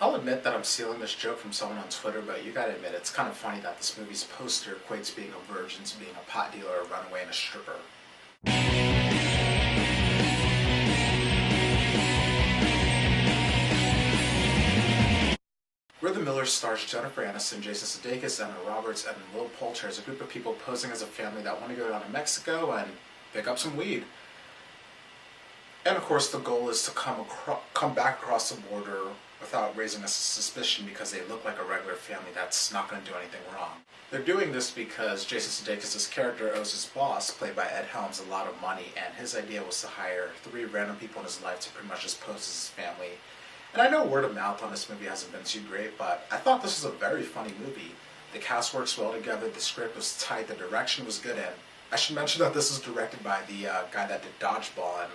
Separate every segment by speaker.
Speaker 1: I'll admit that I'm stealing this joke from someone on Twitter, but you gotta admit it's kind of funny that this movie's poster equates being a virgin to being a pot dealer, a runaway, and a stripper. We're the Millers stars Jennifer Aniston, Jason Sudeikis, Emma Roberts, and Will Poulter as a group of people posing as a family that want to go down to Mexico and pick up some weed. And of course, the goal is to come back across the border without raising a suspicion because they look like a regular family that's not going to do anything wrong. They're doing this because Jason Sudeikis' character owes his boss, played by Ed Helms, a lot of money, and his idea was to hire 3 random people in his life to pretty much just pose as his family. And I know word of mouth on this movie hasn't been too great, but I thought this was a very funny movie. The cast works well together, the script was tight, the direction was good, and I should mention that this is directed by the guy that did Dodgeball, and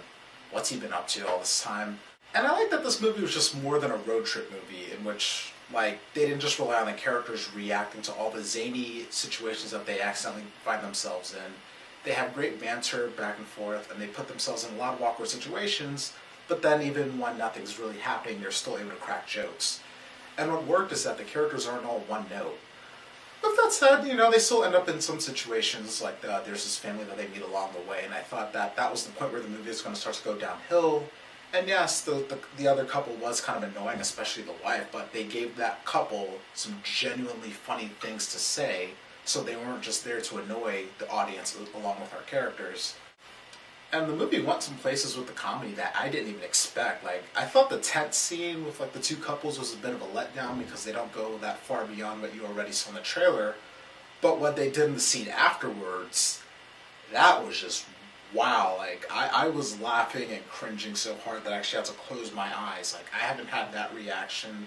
Speaker 1: what's he been up to all this time? And I like that this movie was just more than a road trip movie in which, like, they didn't just rely on the characters reacting to all the zany situations that they accidentally find themselves in. They have great banter back and forth, and they put themselves in a lot of awkward situations, but then even when nothing's really happening, they're still able to crack jokes. And what worked is that the characters aren't all one note. With that said, they still end up in some situations, like there's this family that they meet along the way, and I thought that that was the point where the movie was going to start to go downhill. And yes, the other couple was kind of annoying, especially the wife, but they gave that couple some genuinely funny things to say, so they weren't just there to annoy the audience along with our characters. And the movie went some places with the comedy that I didn't even expect. Like, I thought the tent scene with like the 2 couples was a bit of a letdown because they don't go that far beyond what you already saw in the trailer. But what they did in the scene afterwards, that was just wow. Like, I was laughing and cringing so hard that I actually had to close my eyes. Like, I haven't had that reaction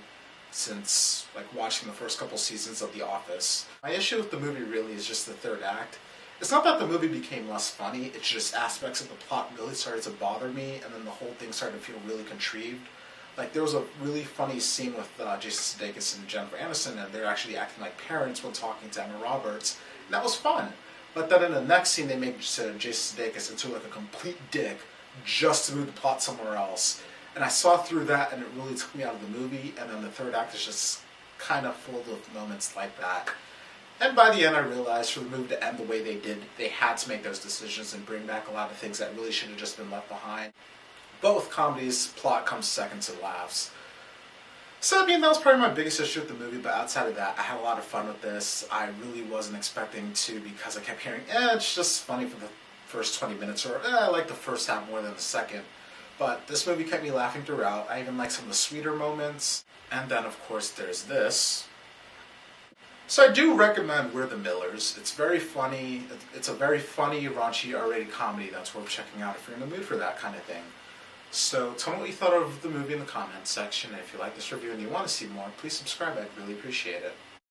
Speaker 1: since like watching the first couple seasons of The Office. My issue with the movie really is just the 3rd act. It's not that the movie became less funny, it's just aspects of the plot really started to bother me, and then the whole thing started to feel really contrived. Like, there was a really funny scene with Jason Sudeikis and Jennifer Aniston, and they're actually acting like parents when talking to Emma Roberts, and that was fun. But then in the next scene, they make Jason Sudeikis into like a complete dick just to move the plot somewhere else. And I saw through that, and it really took me out of the movie, and then the 3rd act is just kind of full of moments like that. And by the end, I realized for the movie to end the way they did, they had to make those decisions and bring back a lot of things that really should have just been left behind. But with comedies, plot comes second to laughs. So, I mean, that was probably my biggest issue with the movie, but outside of that, I had a lot of fun with this. I really wasn't expecting to because I kept hearing, it's just funny for the first 20 minutes, or I like the first half more than the second. But this movie kept me laughing throughout. I even liked some of the sweeter moments. And then, of course, there's this. So I do recommend We're the Millers. It's very funny. It's a very funny, raunchy, R-rated comedy that's worth checking out if you're in the mood for that kind of thing. So tell me what you thought of the movie in the comments section. And if you like this review and you want to see more, please subscribe. I'd really appreciate it.